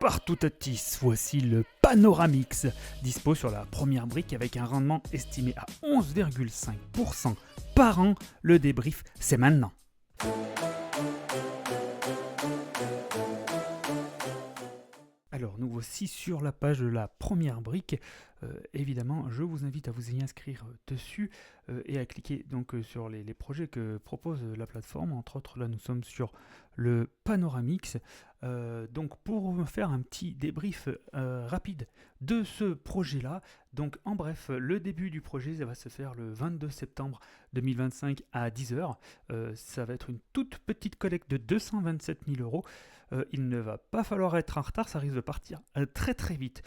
Bonsoir tout à tous, voici le Panoramix, dispo sur la première brique avec un rendement estimé à 11,5% par an. Le débrief, c'est maintenant. Alors, nous voici sur la page de la première brique. Évidemment, je vous invite à vous y inscrire dessus et à cliquer donc sur les projets que propose la plateforme. Entre autres, là, nous sommes sur le Panoramix. Donc, pour vous faire un petit débrief rapide de ce projet-là, donc en bref, le début du projet, ça va se faire le 22 septembre 2025 à 10h. Ça va être une toute petite collecte de 227 000 euros. Il ne va pas falloir être en retard, ça risque de partir très très vite.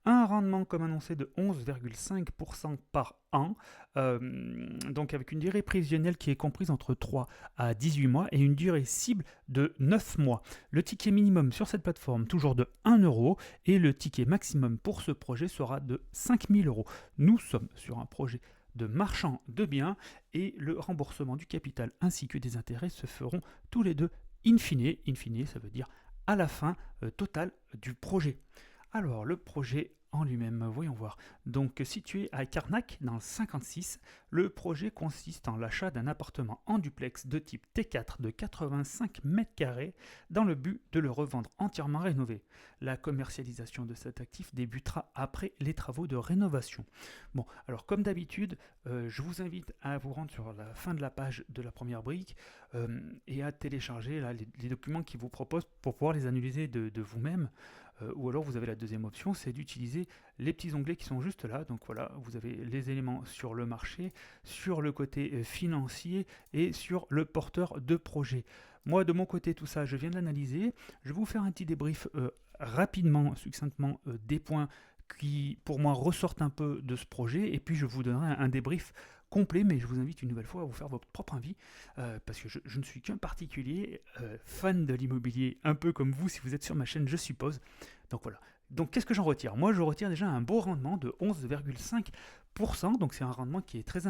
Un rendement comme annoncé de 11,5% par an, donc avec une durée prévisionnelle qui est comprise entre 3 à 18 mois et une durée cible de 9 mois. Le ticket minimum sur cette plateforme toujours de 1 euro et le ticket maximum pour ce projet sera de 5 000 euros. Nous sommes sur un projet de marchand de biens et le remboursement du capital ainsi que des intérêts se feront tous les deux in fine. In fine, ça veut dire à la fin totale du projet. Alors, le projet en lui-même, voyons voir. Donc, situé à Carnac, dans le 56, le projet consiste en l'achat d'un appartement en duplex de type T4 de 85 m² dans le but de le revendre entièrement rénové. La commercialisation de cet actif débutera après les travaux de rénovation. Bon, alors comme d'habitude, je vous invite à vous rendre sur la fin de la page de la première brique et à télécharger là, les documents qu'ils vous proposent pour pouvoir les analyser de vous-même. Ou alors vous avez la deuxième option, c'est d'utiliser les petits onglets qui sont juste là. Donc voilà, vous avez les éléments sur le marché, sur le côté financier et sur le porteur de projet. Moi de mon côté tout ça, je viens de l'analyser. Je vais vous faire un petit débrief rapidement, succinctement des points qui pour moi ressortent un peu de ce projet et puis je vous donnerai un débrief complet, mais je vous invite une nouvelle fois à vous faire votre propre avis, parce que je ne suis qu'un particulier, fan de l'immobilier, un peu comme vous si vous êtes sur ma chaîne, je suppose. Donc voilà. Donc qu'est-ce que j'en retire? Moi je retire déjà un beau rendement de 11,5%, donc c'est un rendement qui est très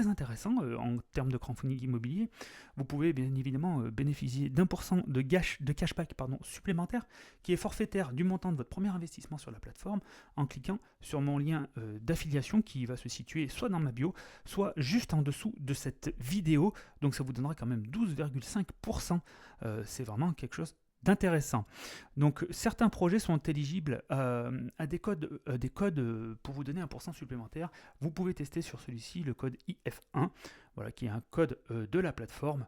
intéressant en termes de crowdfunding immobilier. Vous pouvez bien évidemment bénéficier d'1% de cashback supplémentaire qui est forfaitaire du montant de votre premier investissement sur la plateforme en cliquant sur mon lien d'affiliation qui va se situer soit dans ma bio, soit juste en dessous de cette vidéo. Donc ça vous donnera quand même 12,5%. C'est vraiment quelque chose d'intéressant. Donc certains projets sont éligibles à des codes pour vous donner 1% supplémentaire. Vous pouvez tester sur celui-ci le code IF1, voilà, qui est un code de la plateforme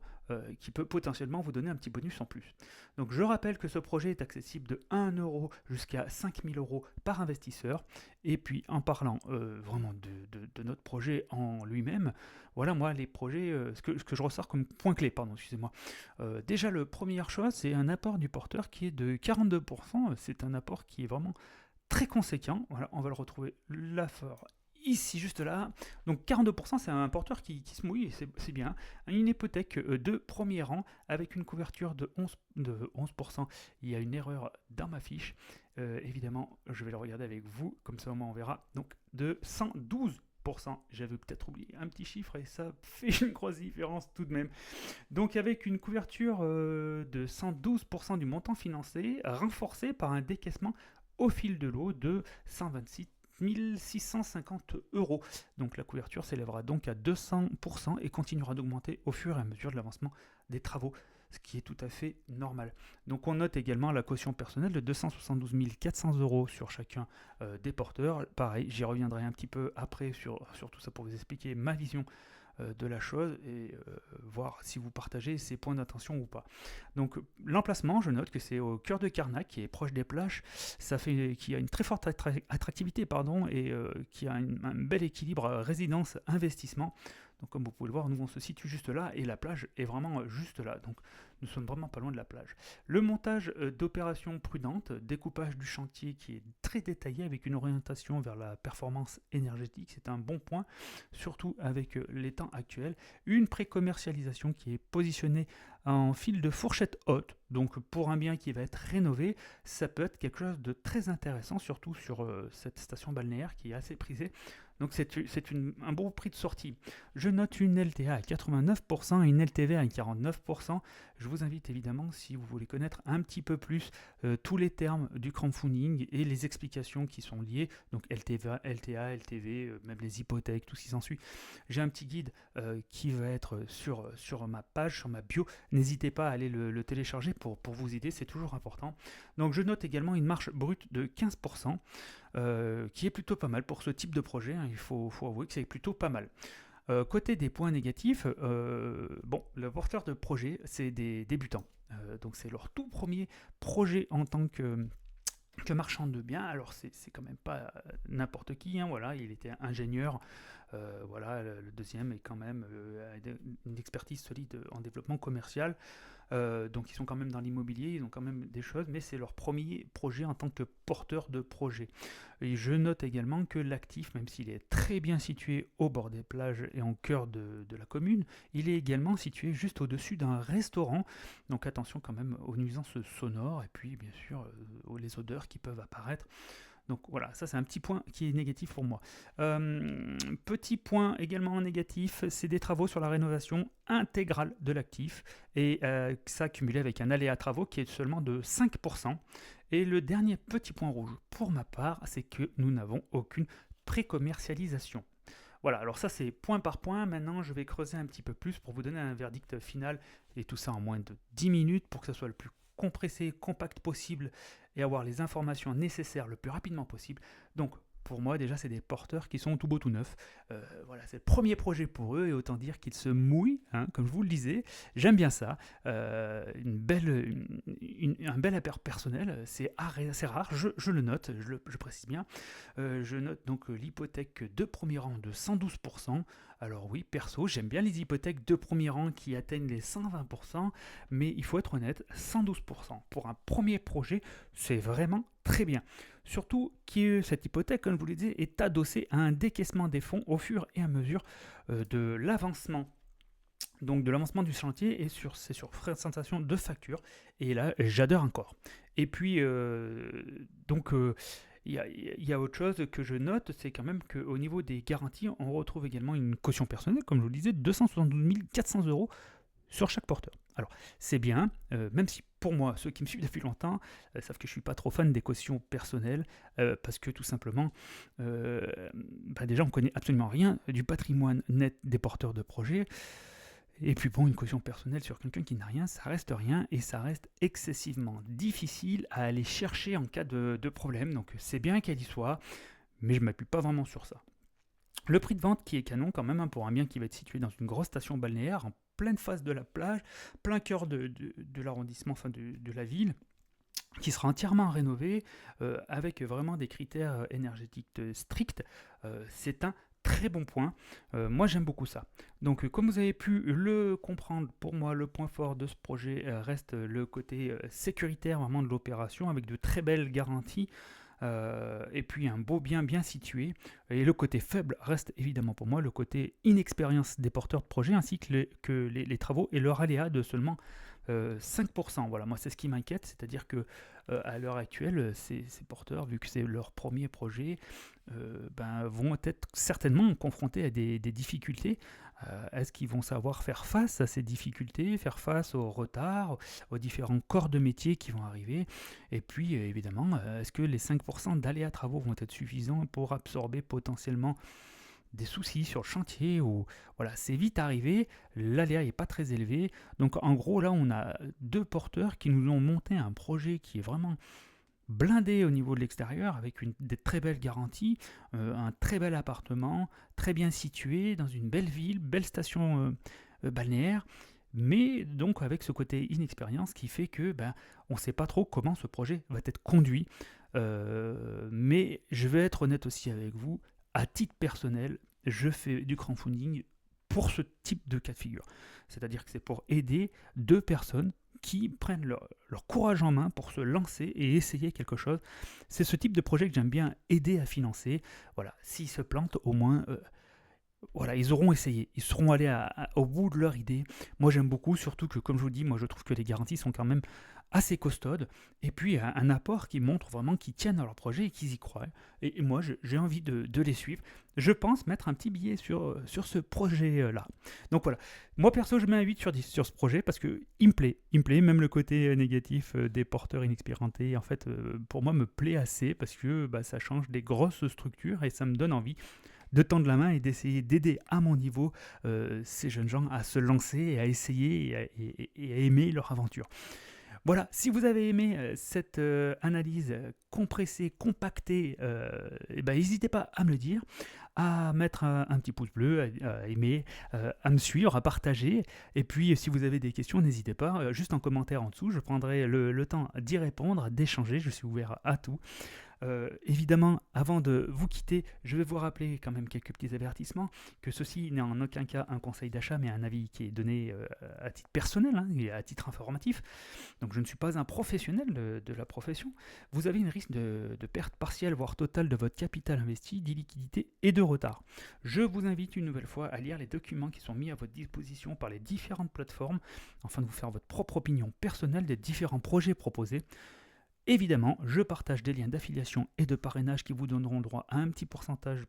qui peut potentiellement vous donner un petit bonus en plus. Donc je rappelle que ce projet est accessible de 1 euro jusqu'à 5 000 euros par investisseur. Et puis en parlant vraiment de notre projet en lui-même, voilà moi les projets, ce que je ressors comme point clé, excusez-moi. Déjà la première chose, c'est un apport du porteur qui est de 42%. C'est un apport qui est vraiment très conséquent. Voilà, on va le retrouver l'apport ici, juste là. Donc 42%, c'est un porteur qui se mouille, c'est bien. Une hypothèque de premier rang avec une couverture de 11%. Il y a une erreur dans ma fiche. Évidemment, je vais le regarder avec vous, comme ça au moins on verra. Donc de 112%. J'avais peut-être oublié un petit chiffre et ça fait une grosse différence tout de même. Donc avec une couverture de 112% du montant financé, renforcée par un décaissement au fil de l'eau de 126 650 euros. Donc la couverture s'élèvera donc à 200% et continuera d'augmenter au fur et à mesure de l'avancement des travaux, ce qui est tout à fait normal. Donc on note également la caution personnelle de 272 400 euros sur chacun des porteurs. Pareil, j'y reviendrai un petit peu après sur tout ça pour vous expliquer ma vision de la chose et voir si vous partagez ces points d'attention ou pas. Donc l'emplacement, je note que c'est au cœur de Carnac, qui est proche des plages, qui a une très forte attractivité et qui a un bel équilibre résidence-investissement. Donc comme vous pouvez le voir, nous on se situe juste là et la plage est vraiment juste là. Donc nous sommes vraiment pas loin de la plage. Le montage d'opérations prudentes, découpage du chantier qui est très détaillé avec une orientation vers la performance énergétique, c'est un bon point, surtout avec les temps actuels. Une pré-commercialisation qui est positionnée en fil de fourchette haute, donc pour un bien qui va être rénové, ça peut être quelque chose de très intéressant, surtout sur cette station balnéaire qui est assez prisée. Donc un bon prix de sortie. Je note une LTA à 89% et une LTV à 49%. Je vous invite évidemment, si vous voulez connaître un petit peu plus tous les termes du crowdfunding et les explications qui sont liées, donc LTA, LTV, même les hypothèques, tout ce qui s'ensuit. J'ai un petit guide qui va être sur ma page, sur ma bio. N'hésitez pas à aller le télécharger pour vous aider, c'est toujours important. Donc je note également une marge brute de 15%. Qui est plutôt pas mal pour ce type de projet, hein, il faut avouer que c'est plutôt pas mal. Côté des points négatifs, le porteur de projet, c'est des débutants. Donc c'est leur tout premier projet en tant que marchand de biens. Alors c'est quand même pas n'importe qui, hein, voilà, il était ingénieur, voilà, le deuxième est quand même une expertise solide en développement commercial. Donc ils sont quand même dans l'immobilier, ils ont quand même des choses, mais c'est leur premier projet en tant que porteur de projet. Et je note également que l'actif, même s'il est très bien situé au bord des plages et en cœur de la commune, il est également situé juste au-dessus d'un restaurant. Donc attention quand même aux nuisances sonores et puis bien sûr les odeurs qui peuvent apparaître. Donc voilà, ça c'est un petit point qui est négatif pour moi. Petit point également négatif, c'est des travaux sur la rénovation intégrale de l'actif et ça cumulé avec un aléa travaux qui est seulement de 5%. Et le dernier petit point rouge pour ma part, c'est que nous n'avons aucune pré-commercialisation. Voilà, alors ça c'est point par point. Maintenant, je vais creuser un petit peu plus pour vous donner un verdict final et tout ça en moins de 10 minutes pour que ça soit le plus compressé, compact possible et avoir les informations nécessaires le plus rapidement possible. Donc, pour moi, déjà, c'est des porteurs qui sont tout beau, tout neuf. Voilà, c'est le premier projet pour eux et autant dire qu'ils se mouillent, hein, comme je vous le disais. J'aime bien ça. Un bel appel personnel, c'est rare, je le note, je précise bien. Je note donc l'hypothèque de premier rang de 112%. Alors oui, perso, j'aime bien les hypothèques de premier rang qui atteignent les 120%, mais il faut être honnête, 112%. Pour un premier projet, c'est vraiment très bien. Surtout que cette hypothèque, comme je vous l'ai dit, est adossée à un décaissement des fonds au fur et à mesure de l'avancement. Donc de l'avancement du chantier et c'est sur présentation de facture. Et là, j'adore encore. Et puis, il y a autre chose que je note, c'est quand même qu'au niveau des garanties, on retrouve également une caution personnelle, comme je vous le disais, 272 400 € sur chaque porteur. Alors, c'est bien, même si pour moi, ceux qui me suivent depuis longtemps savent que je ne suis pas trop fan des cautions personnelles, parce que tout simplement, déjà, on ne connaît absolument rien du patrimoine net des porteurs de projets. Et puis bon, une caution personnelle sur quelqu'un qui n'a rien, ça reste rien et ça reste excessivement difficile à aller chercher en cas de problème. Donc c'est bien qu'elle y soit, mais je ne m'appuie pas vraiment sur ça. Le prix de vente qui est canon quand même, hein, pour un bien qui va être situé dans une grosse station balnéaire, en pleine face de la plage, plein cœur de l'arrondissement, enfin de la ville, qui sera entièrement rénové, avec vraiment des critères énergétiques stricts. C'est un très bon point. Moi, j'aime beaucoup ça. Donc, comme vous avez pu le comprendre, pour moi, le point fort de ce projet reste le côté sécuritaire vraiment de l'opération, avec de très belles garanties. Et puis un beau bien situé. Et le côté faible reste évidemment pour moi le côté inexpérience des porteurs de projet ainsi que les travaux et leur aléa de seulement 5%. Voilà, moi c'est ce qui m'inquiète, c'est-à-dire que à l'heure actuelle, ces porteurs, vu que c'est leur premier projet, vont être certainement confrontés à des difficultés. Est-ce qu'ils vont savoir faire face à ces difficultés, faire face au retard, aux différents corps de métier qui vont arriver? Et puis, évidemment, est-ce que les 5% d'aléas travaux vont être suffisants pour absorber potentiellement des soucis sur le chantier? Ou voilà, c'est vite arrivé, l'aléa n'est pas très élevé. Donc, en gros, là, on a deux porteurs qui nous ont monté un projet qui est vraiment blindé au niveau de l'extérieur, avec des très belles garanties, un très bel appartement, très bien situé, dans une belle ville, belle station balnéaire, mais donc avec ce côté inexpérience qui fait que on ne sait pas trop comment ce projet va être conduit. Mais je vais être honnête aussi avec vous, à titre personnel, je fais du crowdfunding pour ce type de cas de figure. C'est-à-dire que c'est pour aider deux personnes qui prennent leur courage en main pour se lancer et essayer quelque chose. C'est ce type de projet que j'aime bien aider à financer. Voilà, s'ils se plantent, au moins, voilà, ils auront essayé. Ils seront allés au bout de leur idée. Moi, j'aime beaucoup, surtout que, comme je vous dis, moi, je trouve que les garanties sont quand même assez costaudes, et puis un apport qui montre vraiment qu'ils tiennent à leur projet et qu'ils y croient. Et moi, j'ai envie de les suivre. Je pense mettre un petit billet sur ce projet-là. Donc voilà, moi perso, je mets un 8 sur 10 sur ce projet parce qu'il me plaît. Il me plaît, même le côté négatif des porteurs inexpérimentés, en fait, pour moi, me plaît assez parce que ça change des grosses structures et ça me donne envie de tendre la main et d'essayer d'aider à mon niveau ces jeunes gens à se lancer et à essayer et à aimer leur aventure. Voilà, si vous avez aimé cette analyse compressée, compactée, n'hésitez pas à me le dire, à mettre un petit pouce bleu, à aimer, à me suivre, à partager. Et puis, si vous avez des questions, n'hésitez pas, juste en commentaire en dessous, je prendrai le temps d'y répondre, d'échanger, je suis ouvert à tout. Évidemment, avant de vous quitter, je vais vous rappeler quand même quelques petits avertissements, que ceci n'est en aucun cas un conseil d'achat, mais un avis qui est donné à titre personnel et à titre informatif. Donc je ne suis pas un professionnel de la profession. Vous avez une risque de perte partielle, voire totale de votre capital investi, d'illiquidité et de retard. Je vous invite une nouvelle fois à lire les documents qui sont mis à votre disposition par les différentes plateformes, afin de vous faire votre propre opinion personnelle des différents projets proposés. Évidemment, je partage des liens d'affiliation et de parrainage qui vous donneront droit à un petit pourcentage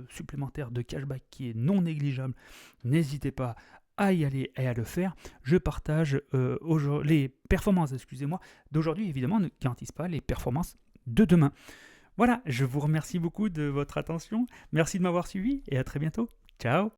supplémentaire de cashback qui est non négligeable. N'hésitez pas à y aller et à le faire. Je partage les performances d'aujourd'hui, évidemment, ne garantissent pas les performances de demain. Voilà, je vous remercie beaucoup de votre attention. Merci de m'avoir suivi et à très bientôt. Ciao!